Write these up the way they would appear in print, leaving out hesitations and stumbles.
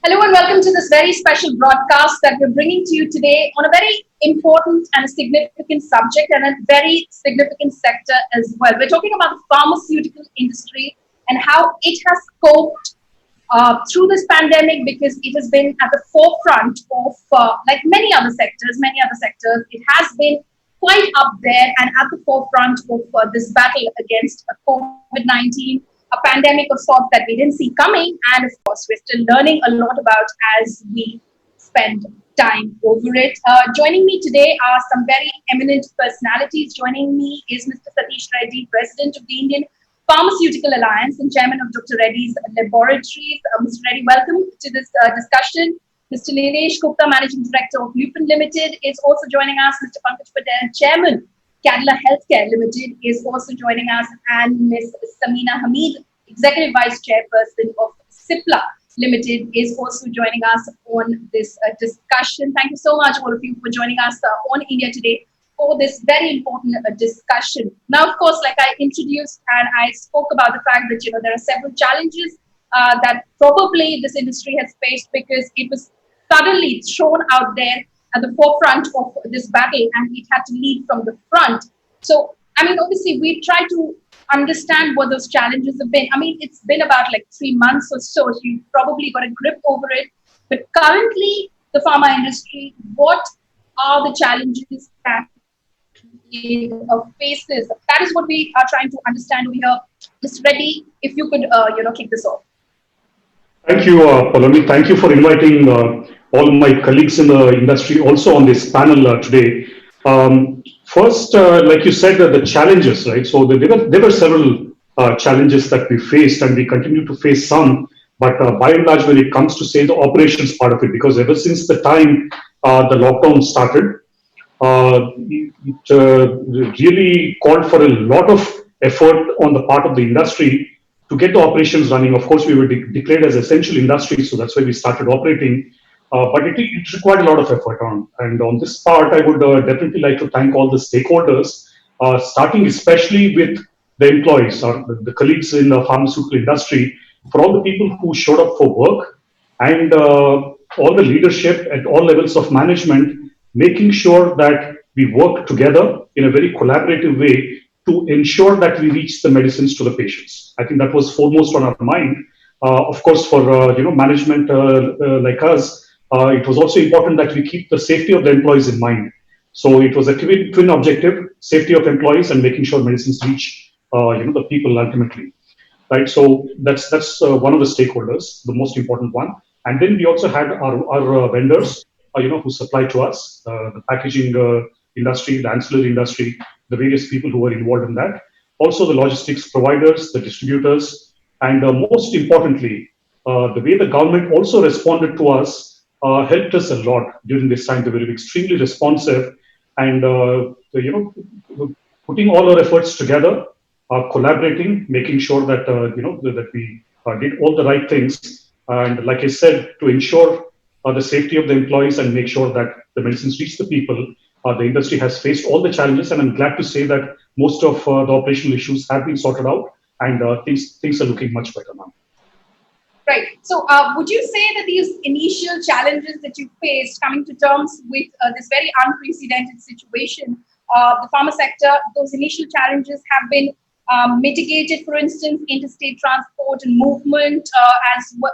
Hello and welcome to this very special broadcast that we're bringing to you today on a very important and significant subject and a very significant sector as well. We're talking about the pharmaceutical industry and how it has coped through this pandemic because it has been at the forefront of, like many other sectors, it has been quite up there and at the forefront of this battle against COVID-19, a pandemic of sorts that we didn't see coming. And of course, we're still learning a lot about as we spend time over it. Joining me today are some very eminent personalities. Joining me is Mr. Satish Reddy, President of the Indian Pharmaceutical Alliance and Chairman of Dr. Reddy's Laboratories. Mr. Reddy, welcome to this discussion. Mr. Nilesh Gupta, Managing Director of Lupin Limited, is also joining us. Mr. Pankaj Patel, Chairman, Cadila Healthcare Limited, is also joining us. And Ms. Samina Hamid, Executive Vice Chairperson of Cipla Limited, is also joining us on this discussion. Thank you so much, all of you, for joining us on India Today for this very important discussion. Now, of course, like I introduced and I spoke about the fact that there are several challenges that probably this industry has faced because it was suddenly thrown out there at the forefront of this battle and it had to lead from the front. So, I mean, obviously, we try to understand what those challenges have been. I mean, it's been about like 3 months or so. So you've probably got a grip over it. But currently, the pharma industry, what are the challenges that it faces? That is what we are trying to understand over here. Mr. Reddy, if you could, kick this off. Thank you, Poulomi. Thank you for inviting all my colleagues in the industry also on this panel today. First, like you said, the challenges, right? So there were several challenges that we faced, and we continue to face some. But by and large, when it comes to say the operations part of it, because ever since the time the lockdown started, it really called for a lot of effort on the part of the industry to get the operations running. Of course, we were declared as essential industry, so that's why we started operating. But it required a lot of effort on. And on this part, I would definitely like to thank all the stakeholders, starting especially with the employees or the colleagues in the pharmaceutical industry, for all the people who showed up for work and all the leadership at all levels of management, making sure that we work together in a very collaborative way to ensure that we reach the medicines to the patients. I think that was foremost on our mind. Of course, for management like us, it was also important that we keep the safety of the employees in mind. So it was a twin objective: safety of employees and making sure medicines reach the people ultimately. Right. So that's one of the stakeholders, the most important one. And then we also had our vendors, who supply to us, the packaging industry, the ancillary industry, the various people who were involved in that. Also the logistics providers, the distributors, and most importantly, the way the government also responded to us helped us a lot during this time. They were extremely responsive and, putting all our efforts together, collaborating, making sure that, that we did all the right things. And like I said, to ensure the safety of the employees and make sure that the medicines reach the people. The industry has faced all the challenges, and I'm glad to say that most of the operational issues have been sorted out, and things are looking much better now. Right. So, would you say that these initial challenges that you faced, coming to terms with this very unprecedented situation, the pharma sector, those initial challenges have been mitigated? For instance, interstate transport and movement, as well,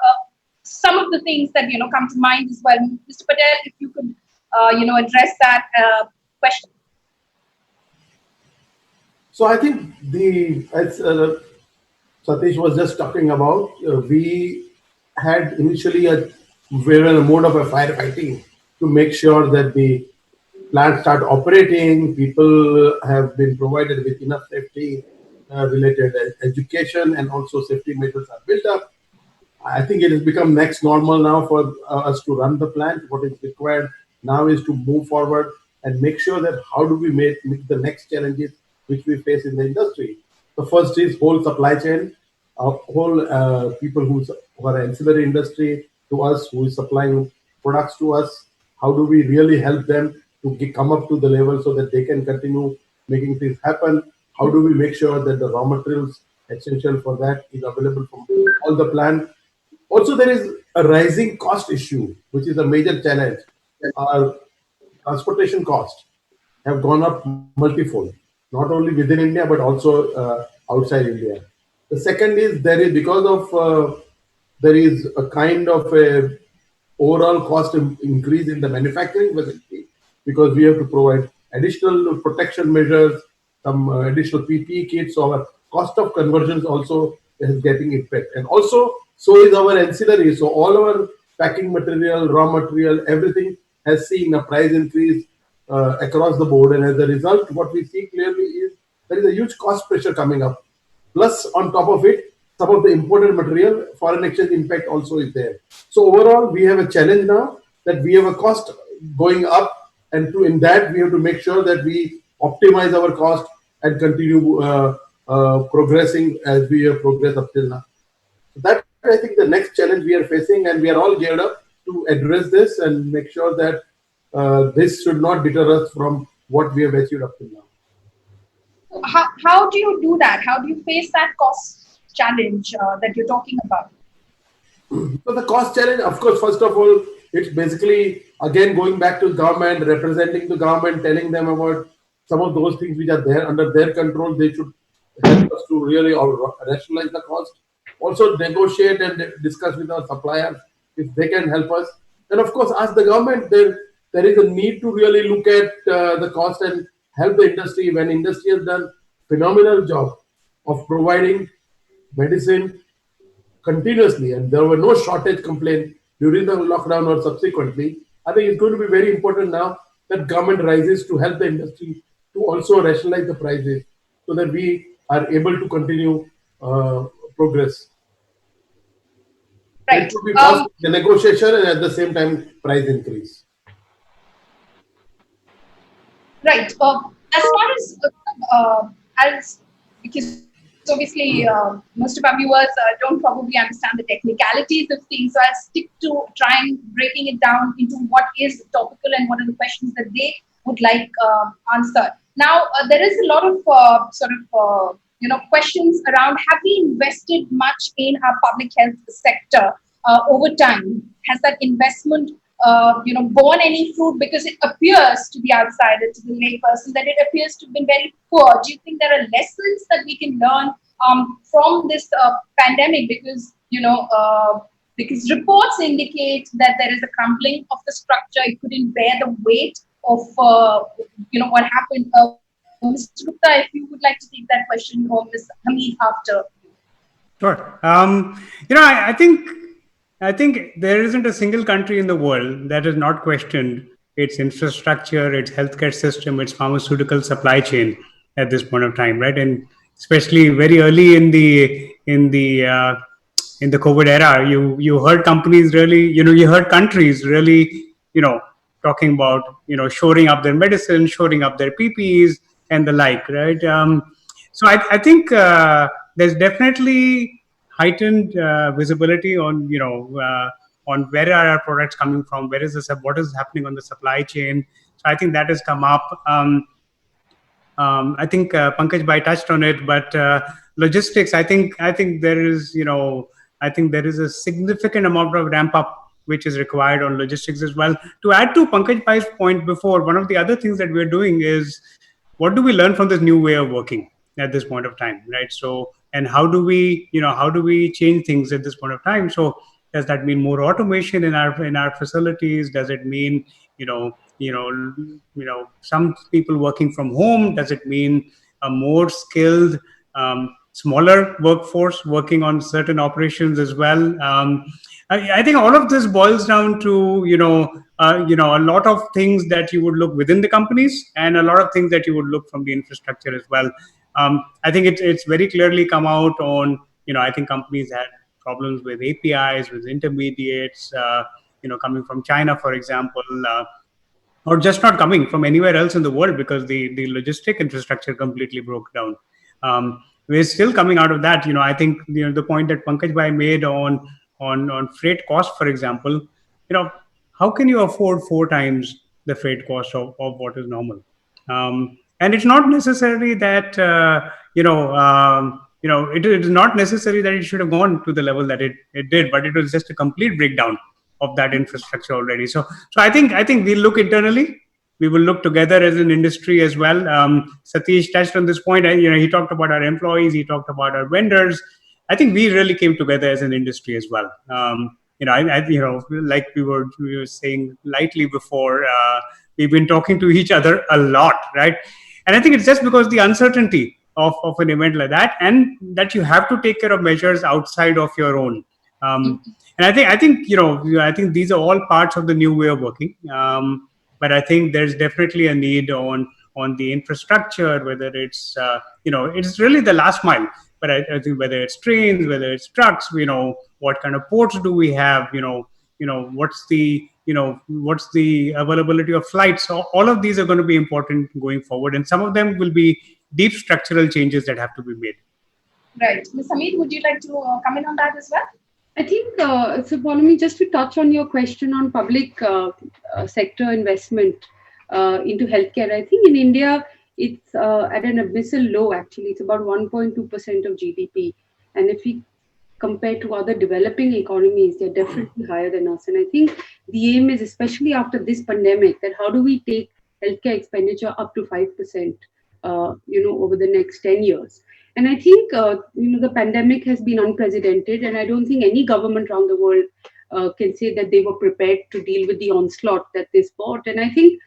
some of the things that come to mind as well. Mr. Patel, if you could address that question. So I think as Satish was just talking about, we had initially we were in a mode of a firefighting to make sure that the plant start operating. People have been provided with enough safety related education, and also safety measures are built up. I think it has become next normal now for us to run the plant. What is required now is to move forward and make sure that how do we meet the next challenges which we face in the industry. The first is whole supply chain, whole people who are ancillary industry to us, who is supplying products to us. How do we really help them to come up to the level so that they can continue making things happen? How do we make sure that the raw materials essential for that is available from all the plant? Also, there is a rising cost issue, which is a major challenge. Our transportation costs have gone up multifold, not only within India but also outside India. The second is there is because of there is a kind of a overall cost increase in the manufacturing facility because we have to provide additional protection measures, some additional PPE kits. So our cost of conversions also is getting impact, and also so is our ancillary. So all our packing material, raw material, everything has seen a price increase across the board, and as a result, what we see clearly is there is a huge cost pressure coming up. Plus, on top of it, some of the imported material, foreign exchange impact also is there. So overall, we have a challenge now that we have a cost going up, and in that we have to make sure that we optimize our cost and continue progressing as we have progressed up till now. So that I think the next challenge we are facing, and we are all geared up to address this and make sure that this should not deter us from what we have achieved up till now. How do you do that? How do you face that cost challenge that you're talking about? So the cost challenge, of course, first of all, it's basically again going back to government, representing the government, telling them about some of those things which are there under their control. They should help us to really rationalize the cost. Also negotiate and discuss with our suppliers if they can help us. And of course, ask the government. There is a need to really look at the cost and help the industry. When industry has done phenomenal job of providing medicine continuously, and there were no shortage complaint during the lockdown or subsequently. I think it's going to be very important now that government rises to help the industry to also rationalize the prices so that we are able to continue progress. It Right. would be cost the negotiation and at the same time price increase. Right. As far as because obviously most of our viewers don't probably understand the technicalities of things, so I'll stick to trying breaking it down into what is topical and what are the questions that they would like answered. Now there is a lot of questions around: have we invested much in our public health sector over time? Has that investment borne any fruit? Because it appears to the outsider, to the layperson, that it appears to have been very poor. Do you think there are lessons that we can learn from this pandemic? Because reports indicate that there is a crumbling of the structure. It couldn't bear the weight of what happened. Mr. Gupta, if you would like to take that question, or Ms. Hamid after. Sure. I think there isn't a single country in the world that has not questioned its infrastructure, its healthcare system, its pharmaceutical supply chain at this point of time, right? And especially very early in the COVID era, you heard companies really, you heard countries really, talking about shoring up their medicine, shoring up their PPEs and the like, right? So I think there's definitely heightened visibility on on where are our products coming from, what is happening on the supply chain. So I think that has come up. I think Pankaj Bhai touched on it, but logistics. I think there is I think there is a significant amount of ramp up which is required on logistics as well. To add to Pankaj Bhai's point before, one of the other things that we're doing is, what do we learn from this new way of working at this point of time, right? So, and how do we change things at this point of time? So does that mean more automation in our facilities? Does it mean some people working from home? Does it mean a more skilled smaller workforce working on certain operations as well? I think all of this boils down to a lot of things that you would look within the companies, and a lot of things that you would look from the infrastructure as well. I think it's very clearly come out on I think companies had problems with APIs, with intermediates, coming from China, for example, or just not coming from anywhere else in the world because the logistic infrastructure completely broke down. We're still coming out of that. I think the point that Pankaj Bhai made on freight cost, for example, how can you afford 4 times the freight cost of what is normal? And it's not necessarily that it is not necessary that it should have gone to the level that it did, but it was just a complete breakdown of that infrastructure already. So I think we look internally. We will look together as an industry as well. Satish touched on this point, and he talked about our employees, he talked about our vendors. I think we really came together as an industry as well. Like we were saying lightly before, we've been talking to each other a lot, right? And I think it's just because the uncertainty of an event like that, and that you have to take care of measures outside of your own. And I think these are all parts of the new way of working. But I think there's definitely a need on the infrastructure, whether it's really the last mile. But I think whether it's trains, whether it's trucks, what kind of ports do we have? What's the availability of flights? So all of these are going to be important going forward, and some of them will be deep structural changes that have to be made. Right. Ms. Hamid, would you like to comment on that as well? I think, so Poulomi, just to touch on your question on public sector investment into healthcare, I think in India, it's at an abyssal low, actually. It's about 1.2% of GDP. And if we compare to other developing economies, they're definitely higher than us. And I think the aim is, especially after this pandemic, that how do we take healthcare expenditure up to 5%, over the next 10 years. And I think, the pandemic has been unprecedented, and I don't think any government around the world can say that they were prepared to deal with the onslaught that they brought. And I think,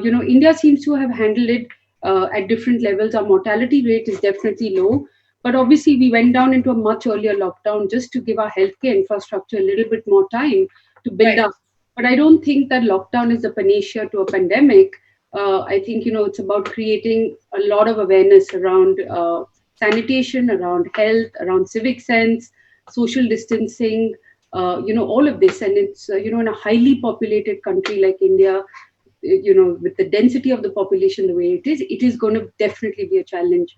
India seems to have handled it at different levels. Our mortality rate is definitely low, but obviously we went down into a much earlier lockdown just to give our healthcare infrastructure a little bit more time to build up. But I don't think that lockdown is the panacea to a pandemic. I think, it's about creating a lot of awareness around sanitation, around health, around civic sense, social distancing, all of this. And it's, in a highly populated country like India, with the density of the population the way it is going to definitely be a challenge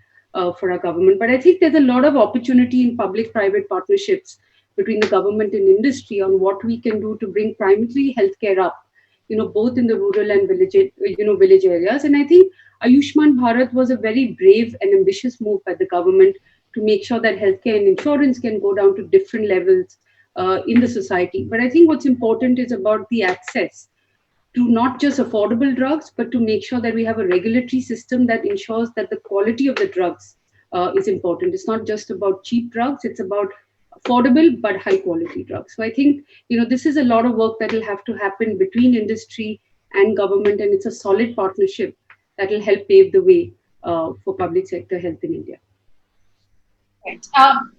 for our government. But I think there's a lot of opportunity in public-private partnerships between the government and industry on what we can do to bring primarily healthcare up, both in the rural and village areas. And I think Ayushman Bharat was a very brave and ambitious move by the government to make sure that healthcare and insurance can go down to different levels in the society. But I think what's important is about the access to not just affordable drugs, but to make sure that we have a regulatory system that ensures that the quality of the drugs is important. It's not just about cheap drugs, it's about affordable but high quality drugs. So I think, this is a lot of work that will have to happen between industry and government, and it's a solid partnership that will help pave the way for public sector health in India. Right.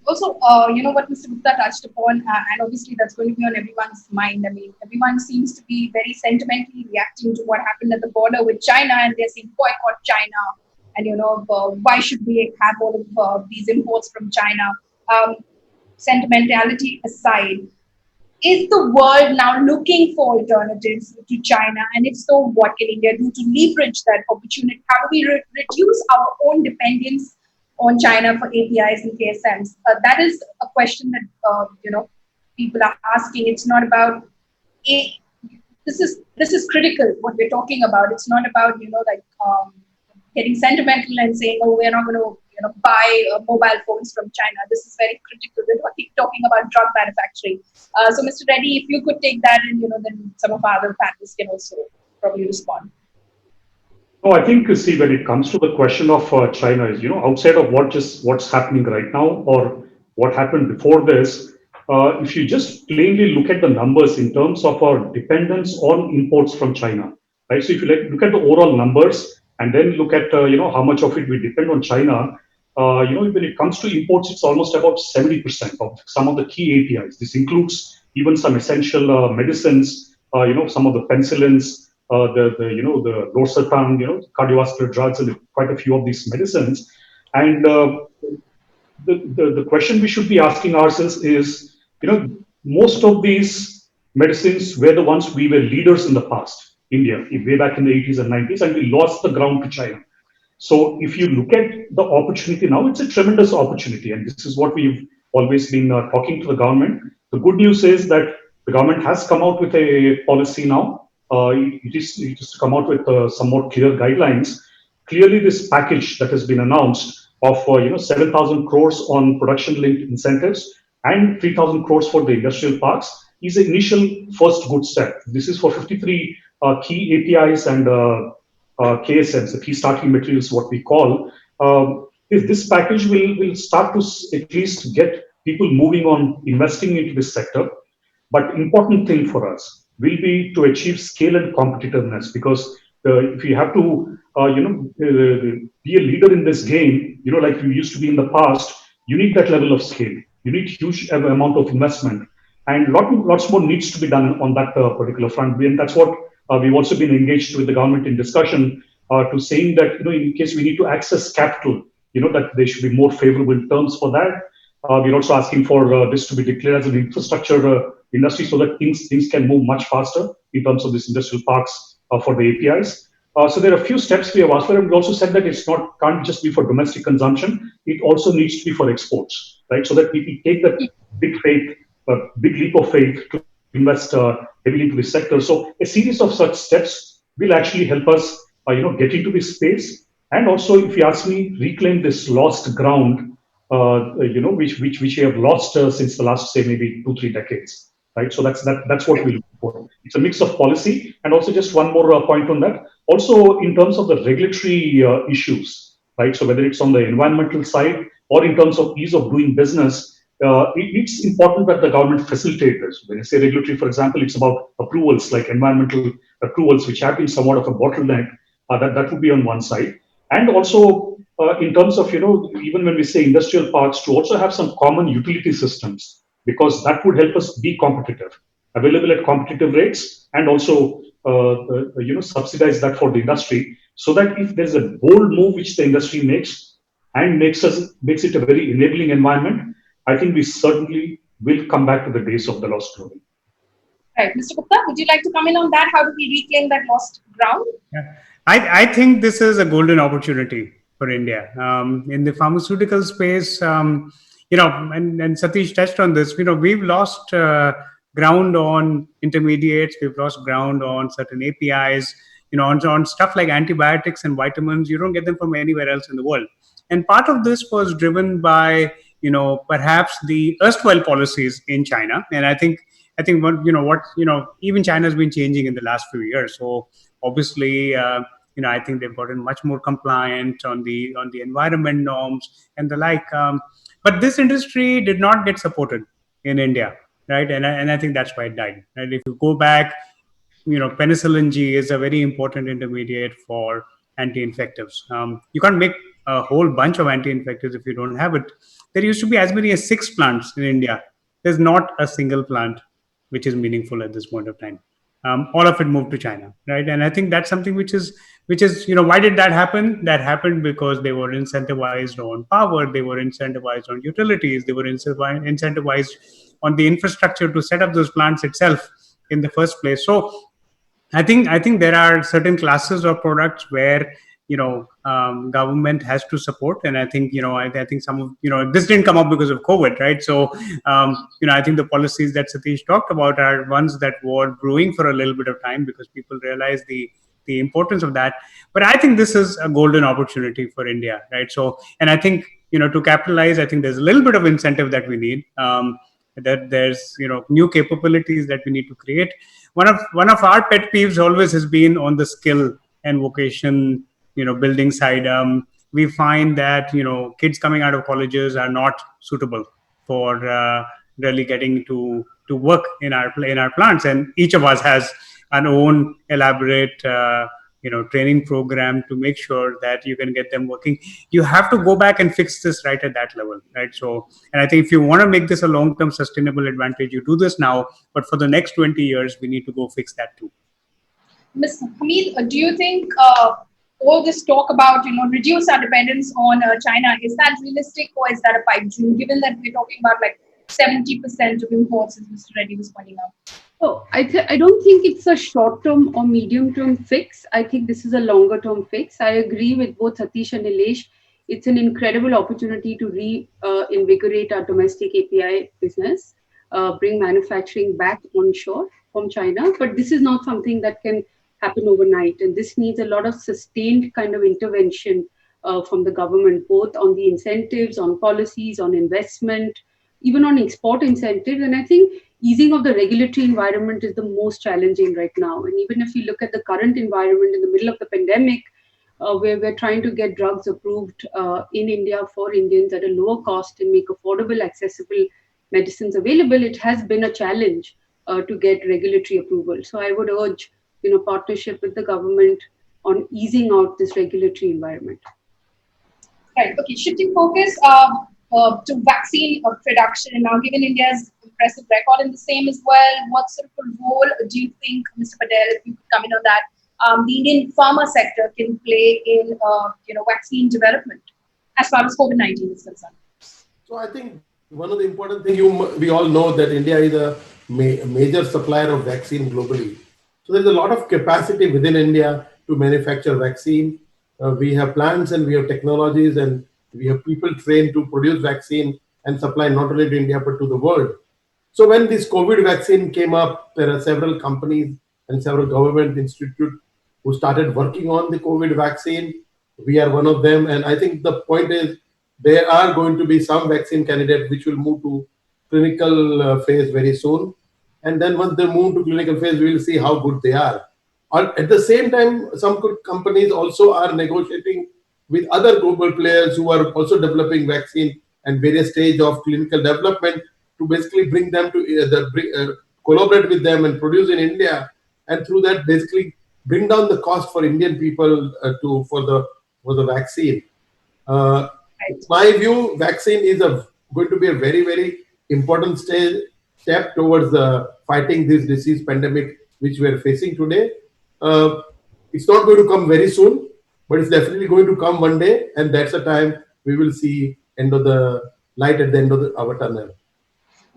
Also, what Mr. Gupta touched upon, and obviously that's going to be on everyone's mind. I mean, everyone seems to be very sentimentally reacting to what happened at the border with China, and they're saying boycott China, and why should we have all of these imports from China? Sentimentality aside, is the world now looking for alternatives to China? And if so, what can India do to leverage that opportunity? How do we reduce our own dependence on China for APIs and KSMs? That is a question that people are asking. It's not about this is critical what we're talking about. It's not about getting sentimental and saying, oh, we're not going to buy mobile phones from China. This is very critical. We're talking about drug manufacturing. So, Mr. Reddy, if you could take that, and then some of our other panelists can also probably respond. No, I think, see, when it comes to the question of China, is outside of what's happening right now or what happened before this, if you just plainly look at the numbers in terms of our dependence on imports from China, right? So if you look at the overall numbers and then look at how much of it we depend on China, when it comes to imports, it's almost about 70% of some of the key APIs. This includes even some essential medicines, some of the penicillins, the losartan, cardiovascular drugs, and quite a few of these medicines. And the question we should be asking ourselves is, most of these medicines were the ones we were leaders in the past, India, way back in the 80s and 90s, and we lost the ground to China. So if you look at the opportunity now, it's a tremendous opportunity. And this is what we've always been talking to the government. The good news is that the government has come out with a policy now. It is to come out with some more clear guidelines. Clearly, this package that has been announced of 7,000 crores on production-linked incentives and 3,000 crores for the industrial parks is an initial first good step. This is for 53 key APIs and KSMs, the key starting materials, what we call. If this package will start to at least get people moving on investing into this sector. But important thing for us will be to achieve scale and competitiveness, because if you have to, be a leader in this game, like you used to be in the past, you need that level of scale. You need huge amount of investment, and lots more needs to be done on that particular front. And that's what we've also been engaged with the government in discussion to saying that in case we need to access capital, that there should be more favorable terms for that. We're also asking for this to be declared as an infrastructure industry so that things can move much faster in terms of these industrial parks for the APIs. So there are a few steps we have asked for, and we also said that can't just be for domestic consumption. It also needs to be for exports, right? So that people take that big leap of faith to invest heavily into this sector. So a series of such steps will actually help us, get into this space, and also, if you ask me, reclaim this lost ground, which we have lost since the last, say, maybe 2-3 decades, right? So that's what we look for. It's a mix of policy, and also just one more point on that. Also, in terms of the regulatory issues, right? So whether it's on the environmental side or in terms of ease of doing business, it's important that the government facilitate this. When I say regulatory, for example, it's about approvals like environmental approvals, which have been somewhat of a bottleneck. That would be on one side, and also in terms of even when we say industrial parks, to also have some common utility systems, because that would help us be competitive, available at competitive rates, and also subsidize that for the industry, so that if there's a bold move which the industry makes and makes it a very enabling environment, I think we certainly will come back to the days of the lost glory. Right, Mr. Gupta, would you like to come in on that? How do we reclaim that lost ground? Yeah. I think this is a golden opportunity for India in the pharmaceutical space. And Satish touched on this. We've lost ground on intermediates. We've lost ground on certain APIs. On stuff like antibiotics and vitamins. You don't get them from anywhere else in the world. And part of this was driven by perhaps the erstwhile policies in China. And I think even China has been changing in the last few years. So obviously, I think they've gotten much more compliant on the environment norms and the like. But this industry did not get supported in India, right? And I think that's why it died. Right? If you go back, penicillin G is a very important intermediate for anti-infectives. You can't make a whole bunch of anti-infectives if you don't have it. There used to be as many as 6 plants in India. There's not a single plant which is meaningful at this point of time. All of it moved to China, right? And I think that's something which is why did that happen? That happened because they were incentivized on power, they were incentivized on utilities, they were incentivized on the infrastructure to set up those plants itself in the first place. So I think there are certain classes of products where government has to support, and I think I think some of this didn't come up because of COVID, right? So I think the policies that Satish talked about are ones that were brewing for a little bit of time because people realized the importance of that. But I think this is a golden opportunity for India, right? So, and I think to capitalize, I think there's a little bit of incentive that we need. That there's new capabilities that we need to create. One of our pet peeves always has been on the skill and vocation building side. We find that kids coming out of colleges are not suitable for really getting to work in our plants, and each of us has an own elaborate training program to make sure that you can get them working. You have to go back and fix this right at that level, right? So, and I think if you want to make this a long-term sustainable advantage, you do this now, but for the next 20 years, we need to go fix that too. Ms. Hamid, do you think all this talk about reduce our dependence on China, is that realistic, or is that a pipe dream, given that we're talking about like 70% of imports, as Mr. Reddy was pointing out? Oh, I don't think it's a short-term or medium-term fix. I think this is a longer-term fix. I agree with both Satish and Nilesh. It's an incredible opportunity to reinvigorate our domestic API business, bring manufacturing back onshore from China. But this is not something that can happen overnight, and this needs a lot of sustained kind of intervention from the government, both on the incentives, on policies, on investment, even on export incentives. And I think easing of the regulatory environment is the most challenging right now. And even if you look at the current environment in the middle of the pandemic, where we're trying to get drugs approved in India for Indians at a lower cost and make affordable, accessible medicines available, it has been a challenge to get regulatory approval. So I would urge, partnership with the government on easing out this regulatory environment. Right. Okay. Shifting focus to vaccine production. Now, given India's impressive record in the same as well, what sort of a role do you think, Mr. Patel, if you could come in on that, the Indian pharma sector can play in vaccine development as far as COVID-19 is concerned? So I think one of the important things we all know that India is a major supplier of vaccine globally. So there's a lot of capacity within India to manufacture vaccine. We have plants and we have technologies and we have people trained to produce vaccine and supply not only to India but to the world. So when this COVID vaccine came up, there are several companies and several government institutes who started working on the COVID vaccine. We are one of them. And I think the point is there are going to be some vaccine candidates which will move to clinical phase very soon. And then once they move to clinical phase, we will see how good they are. At the same time, some good companies also are negotiating with other global players who are also developing vaccine and various stage of clinical development to basically bring them to collaborate with them and produce in India, and through that basically bring down the cost for Indian people for the vaccine. In my view, vaccine is going to be a very, very important step towards fighting this disease pandemic which we are facing today. It's not going to come very soon, but it's definitely going to come one day, and that's the time we will see end of the light at the end of our tunnel.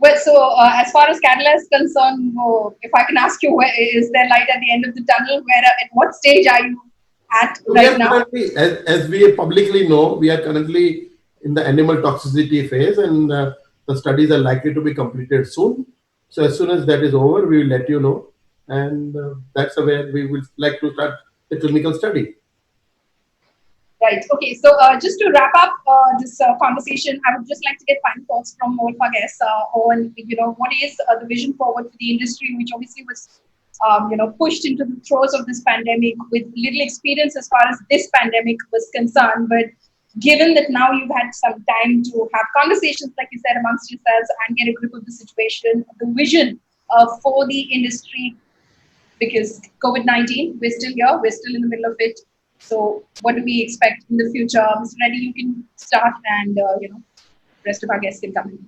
Well, so as far as Kerala is concerned, if I can ask you, where is there light at the end of the tunnel? At what stage are you at right now? As we publicly know, we are currently in the animal toxicity phase, and the studies are likely to be completed soon. So as soon as that is over, we will let you know, and that's where we would like to start the clinical study. Right. Okay. So just to wrap up this conversation, I would just like to get final thoughts from all of our guests on what is the vision forward for the industry, which obviously was pushed into the throes of this pandemic with little experience as far as this pandemic was concerned. But given that now you've had some time to have conversations, like you said, amongst yourselves and get a grip of the situation, the vision for the industry, because COVID-19, we're still here, we're still in the middle of it. So what do we expect in the future? Mr. Reddy, you can start, and rest of our guests can come in.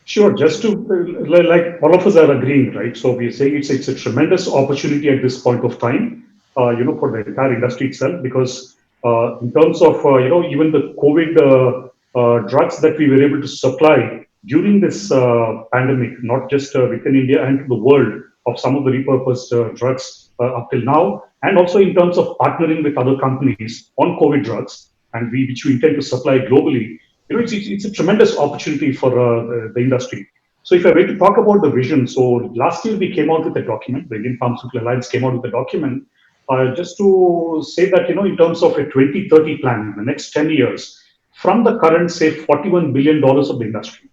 Sure. Just to, like all of us are agreeing, right? So we're saying it's a tremendous opportunity at this point of time, for the entire industry itself, because in terms of, even the COVID drugs that we were able to supply during this pandemic, not just within India and to the world, of some of the repurposed drugs up till now, and also in terms of partnering with other companies on COVID drugs, and which we intend to supply globally. It's a tremendous opportunity for the industry. So if I were to talk about the vision, so last year we came out with a document, the Indian Pharmaceutical Alliance came out with a document, just to say that, in terms of a 2030 plan, in the next 10 years, from the current, say, $41 billion of the industry,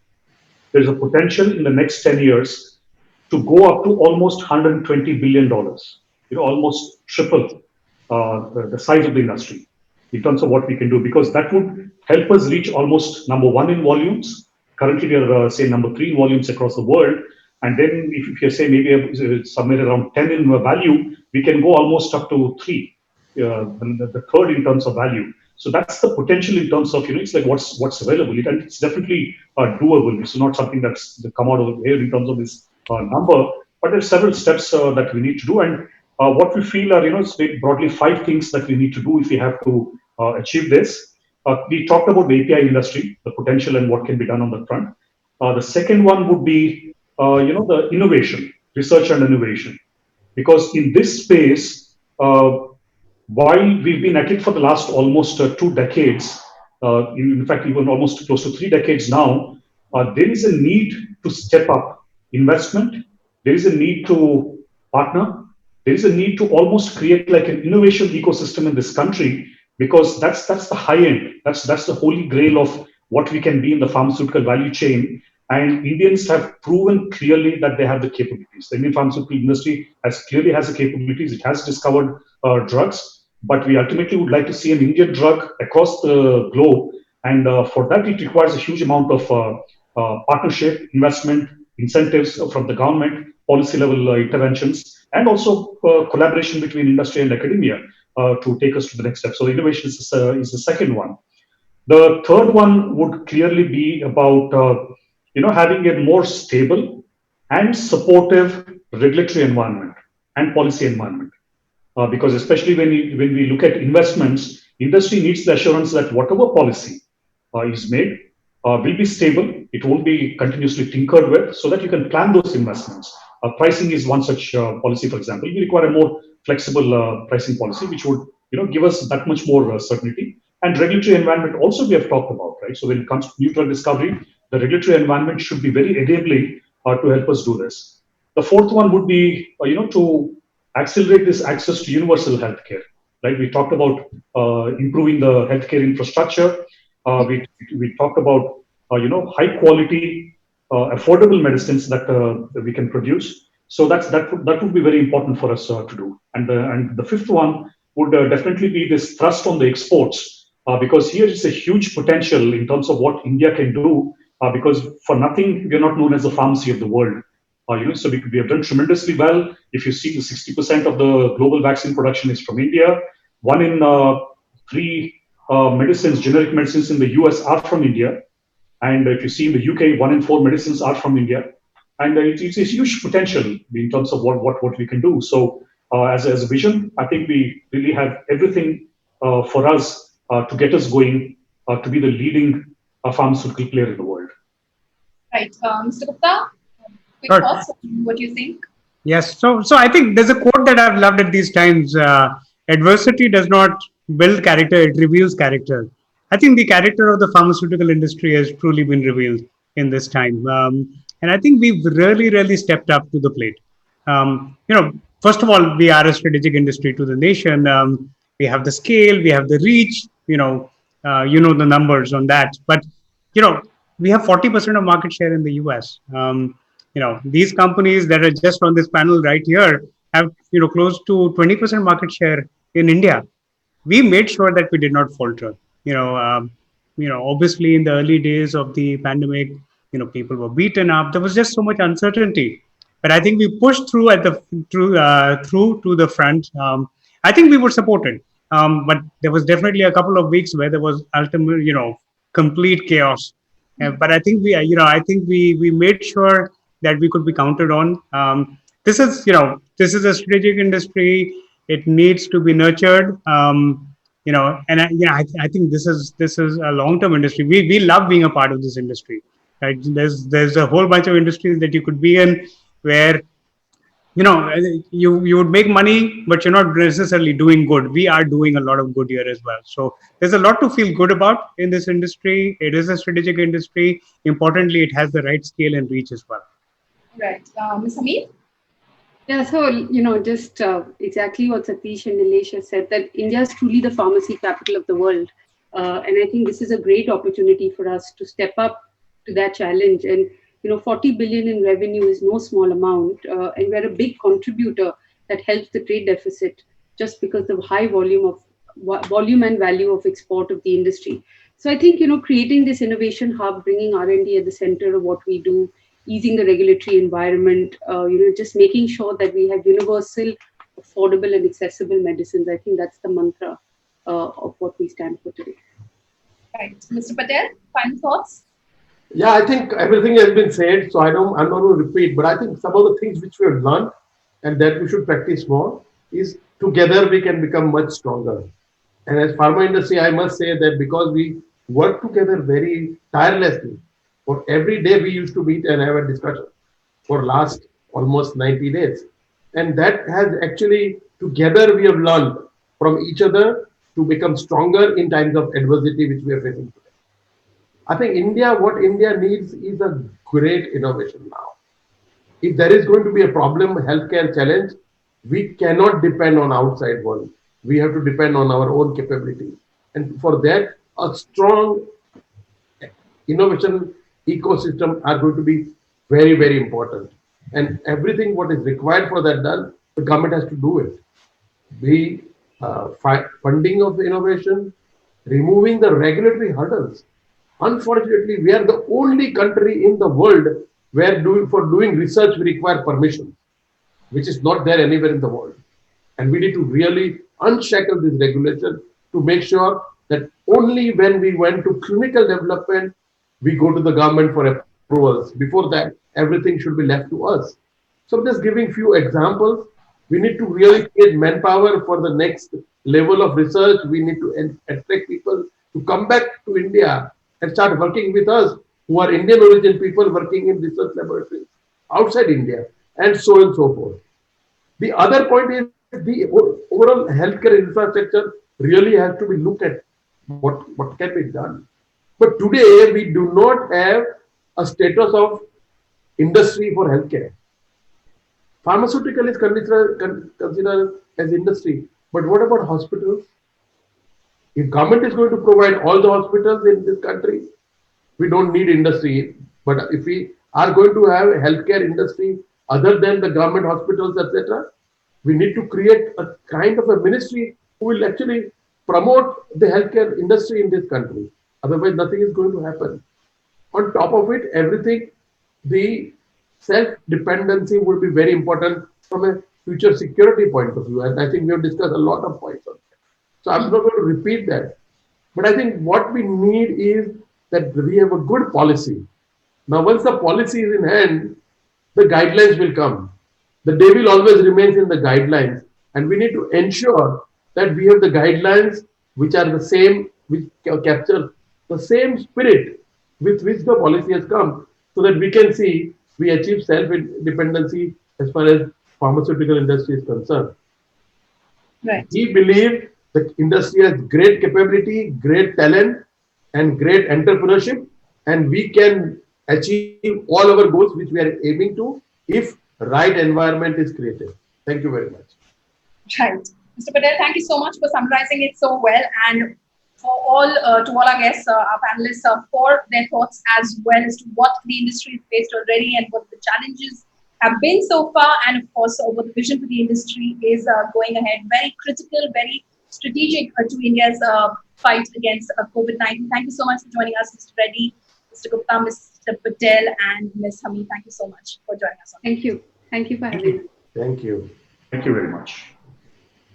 there's a potential in the next 10 years to go up to almost $120 billion, almost triple the size of the industry in terms of what we can do, because that would help us reach almost number one in volumes. Currently, we are, say, number 3 in volumes across the world. And then if you say maybe somewhere around 10 in value, we can go almost up to 3, the third in terms of value. So that's the potential in terms of, it's like what's available. And it's definitely doable. It's not something that's come out of the air in terms of this number, but there's several steps that we need to do. And what we feel are, broadly 5 things that we need to do if we have to achieve this. We talked about the API industry, the potential and what can be done on the front. The second one would be, the innovation, research and innovation. Because in this space, while we've been at it for the last almost 2 decades, in fact, even almost close to 3 decades now, there is a need to step up investment. There is a need to partner. There is a need to almost create like an innovation ecosystem in this country, because that's the high end. That's the holy grail of what we can be in the pharmaceutical value chain. And Indians have proven clearly that they have the capabilities. The Indian pharmaceutical industry clearly has the capabilities. It has discovered drugs, but we ultimately would like to see an Indian drug across the globe. And for that, it requires a huge amount of partnership, investment, incentives from the government, policy level interventions, and also collaboration between industry and academia to take us to the next step. So innovation is the second one. The third one would clearly be about having a more stable and supportive regulatory environment and policy environment. Because especially when we look at investments, industry needs the assurance that whatever policy is made will be stable. It won't be continuously tinkered with, so that you can plan those investments. Pricing is one such policy, for example. We require a more flexible pricing policy, which would give us that much more certainty. And regulatory environment also we have talked about, right? So when it comes to new drug discovery, the regulatory environment should be very enabling to help us do this. The fourth one would be, to accelerate this access to universal healthcare. Right? We talked about improving the healthcare infrastructure. We talked about high quality, affordable medicines that we can produce. So that would be very important for us to do. And the fifth one would definitely be this thrust on the exports. Because here is a huge potential in terms of what India can do, because for nothing, we are not known as the pharmacy of the world. So we have done tremendously well. If you see, the 60% of the global vaccine production is from India. 1 in 3 medicines, generic medicines in the US are from India. And if you see in the UK, 1 in 4 medicines are from India. And it's a huge potential in terms of what we can do. So as a vision, I think we really have everything for us to get us going to be the leading pharmaceutical player in the world. Right. Mr. Gupta, quick thoughts on what you think? Yes. So I think there's a quote that I've loved at these times. Adversity does not build character, it reveals character. I think the character of the pharmaceutical industry has truly been revealed in this time. And I think we've really stepped up to the plate. First of all, we are a strategic industry to the nation. We have the scale, we have the reach, the numbers on that. But, we have 40% of market share in the US. These companies that are just on this panel right here have, close to 20% market share in India. We made sure that we did not falter. Obviously in the early days of the pandemic, people were beaten up. There was just so much uncertainty, but I think we pushed through through to the front. I think we were supported, but there was definitely a couple of weeks where there was complete chaos. But I think we made sure that we could be counted on. This is a strategic industry. It needs to be nurtured. I think this is a long-term industry. We love being a part of this industry. Right? There's a whole bunch of industries that you could be in where you would make money, but you're not necessarily doing good. We are doing a lot of good here as well. So there's a lot to feel good about in this industry. It is a strategic industry. Importantly, it has the right scale and reach as well. Right. Ms. Hamid? Yeah, so, just exactly what Satish and Nilesh have said, that India is truly the pharmacy capital of the world. And I think this is a great opportunity for us to step up to that challenge. And 40 billion in revenue is no small amount, and we're a big contributor that helps the trade deficit just because of high volume and value of export of the industry. So I think creating this innovation hub, bringing R&D at the center of what we do, easing the regulatory environment, just making sure that we have universal, affordable, and accessible medicines. I think that's the mantra of what we stand for today. Right, Mr. Patel, final thoughts. Yeah, I think everything has been said, so I'm not going to repeat, but I think some of the things which we have learned and that we should practice more is together we can become much stronger. And as pharma industry, I must say that because we work together very tirelessly, for every day we used to meet and have a discussion for last almost 90 days. And that has actually, together we have learned from each other to become stronger in times of adversity which we are facing today. I think what India needs is a great innovation now. If there is going to be a problem, healthcare challenge, we cannot depend on outside world. We have to depend on our own capabilities. And for that, a strong innovation ecosystem are going to be very, very important. And everything what is required for that done, the government has to do it. Be funding of the innovation, removing the regulatory hurdles. Unfortunately, we are the only country in the world where for doing research we require permission, which is not there anywhere in the world. And we need to really unshackle this regulation to make sure that only when we went to clinical development, we go to the government for approvals. Before that, everything should be left to us. So I'm just giving few examples. We need to really create manpower for the next level of research. We need to attract people to come back to India and start working with us, who are Indian origin people working in research laboratories outside India, and so on and so forth. The other point is the overall healthcare infrastructure really has to be looked at what can be done. But today we do not have a status of industry for healthcare. Pharmaceutical is considered as industry, but what about hospitals? If government is going to provide all the hospitals in this country, we don't need industry. But if we are going to have a healthcare industry other than the government hospitals, etc., we need to create a kind of a ministry who will actually promote the healthcare industry in this country. Otherwise, nothing is going to happen. On top of it, everything, the self-dependency would be very important from a future security point of view. And I think we have discussed a lot of points on that. So I'm not going to repeat that. But I think what we need is that we have a good policy. Now, once the policy is in hand, the guidelines will come. The devil always remains in the guidelines. And we need to ensure that we have the guidelines which are the same, which capture the same spirit with which the policy has come, so that we can see we achieve self-dependency as far as pharmaceutical industry is concerned. Right. We believe the industry has great capability, great talent, and great entrepreneurship, and we can achieve all our goals which we are aiming to if right environment is created. Thank you very much. Right. Mr. Patel, thank you so much for summarizing it so well, and for all to all our guests, our panelists, for their thoughts as well as to what the industry has faced already and what the challenges have been so far, and of course what the vision for the industry is going ahead. Very critical, very strategic to India's fight against COVID-19. Thank you so much for joining us, Mr. Reddy, Mr. Gupta, Mr. Patel, and Ms. Hamid. Thank you so much for joining us. Thank you. Thank you for having us. Thank you. Thank you very much.